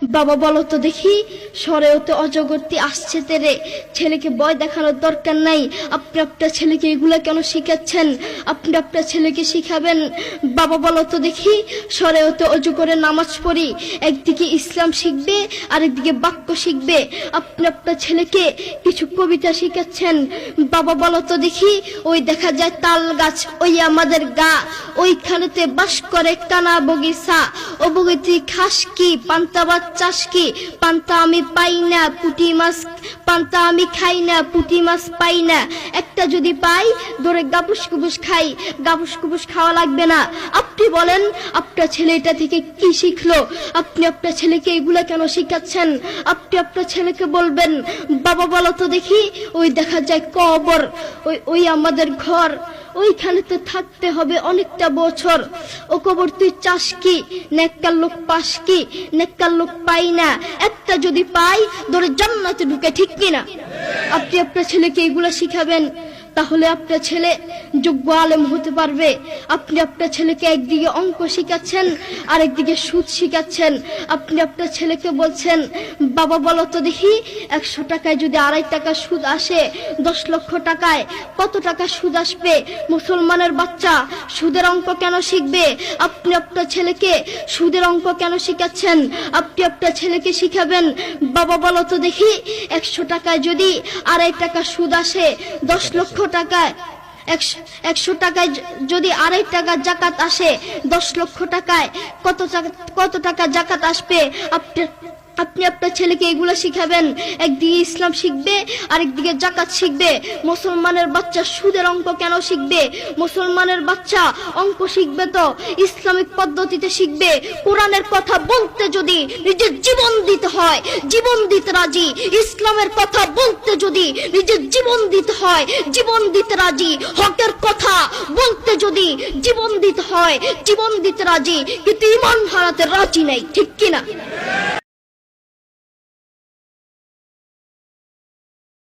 বাবা বলো তো দেখি, সরেও তো অজগরটি আসছে তেরে, ছেলেকে ভয় দেখানোর দরকার নাই, আপনি আপনার ছেলেকে এগুলা কেন শিখাচ্ছেন? আপনি আপনার ছেলেকে শিখাবেন। বাবা বলো তো দেখি, সরেও তো অজু করে নামাজ পড়ি, একদিকে ইসলাম শিখবে আর একদিকে বাক্য শিখবে, আপনি আপনার ছেলেকে কিছু কবিতা শিখাচ্ছেন। বাবা বলো তো দেখি, ওই দেখা যায় তাল গাছ, ওই আমাদের গা, ওইখানেতে বাস করে কানা বগিচা, ও বগিটি খাস কি পান্তা ভাত চাষ কি, পান্তা আমি পাই না পুঁটি মাছ, পান্তা আমি খাই না পুঁটি মাছ পাই না, একটা যদি পাই ধরে গাবুস কুবুস খাই, গাবুস কুবুস খাওয়া লাগবে না। আপনি বলেন আপনার ছেলে এটা থেকে কি শিখলো? আপনি আপনার ছেলেকে এগুলা কেন শিখাচ্ছেন? আপনি আপনার ছেলেকে বলবেন, বাবা বলো তো দেখি, ওই দেখা যায় কবর, ওই আমাদের ঘর, ওইখানে তো থাকতে হবে অনেকটা বছর, ও কবর তুই চাস কি, নেককার লোক পাস কি, নেককার লোক পাই না, একটা যদি পাই ধরে জান্নাতে ঢুকে, ঠিক কিনা? আপনি আপনার ছেলেকে এগুলা শিখাবেন, তাহলে আপনার ছেলে যোগ্য আলেম হতে পারবে। আপনি আপনার ছেলেকে একদিকে অঙ্ক শিখাচ্ছেন আর একদিকে সুদ শিখাচ্ছেন। আপনি আপনার ছেলেকে বলছেন, বাবা বলো তো দেখি, 100 টাকায় যদি 2.5 টাকা সুদ আসে, 10 লক্ষ টাকায় কত টাকা সুদ আসবে? মুসলমানের বাচ্চা সুদের অঙ্ক কেন শিখবে? আপনি আপনার ছেলেকে সুদের অঙ্ক কেন শিখাচ্ছেন? আপনি আপনার ছেলেকে শিখাবেন, বাবা বলো তো দেখি, 100 টাকায় যদি 2.5 টাকা সুদ আসে, 10 লক্ষ টাকায় 100 টাকায় যদি 2.5 টাকা জাকাত আসে, 10 লক্ষ টাকায় কত টাকা জাকাত আসবে? আপনি আপনার ছেলেকে এগুলো শিখাবেন, একদিকে ইসলাম শিখবে আর একদিকে জাকাত শিখবে। মুসলমানের বাচ্চা সুদের অঙ্ক কেন শিখবে? মুসলমানের বাচ্চা অঙ্ক শিখবে তো ইসলামিক পদ্ধতিতে শিখবে। কোরআনের কথা বলতে যদি নিজের জীবন দিতে হয়, জীবন দিতে রাজি। ইসলামের কথা বলতে যদি নিজের জীবন দিতে হয়, জীবন দিতে রাজি। হকের কথা বলতে যদি জীবন দিতে হয়, জীবন দিতে রাজি, কিন্তু ঈমান হারাতে রাজি নাই, ঠিক কিনা?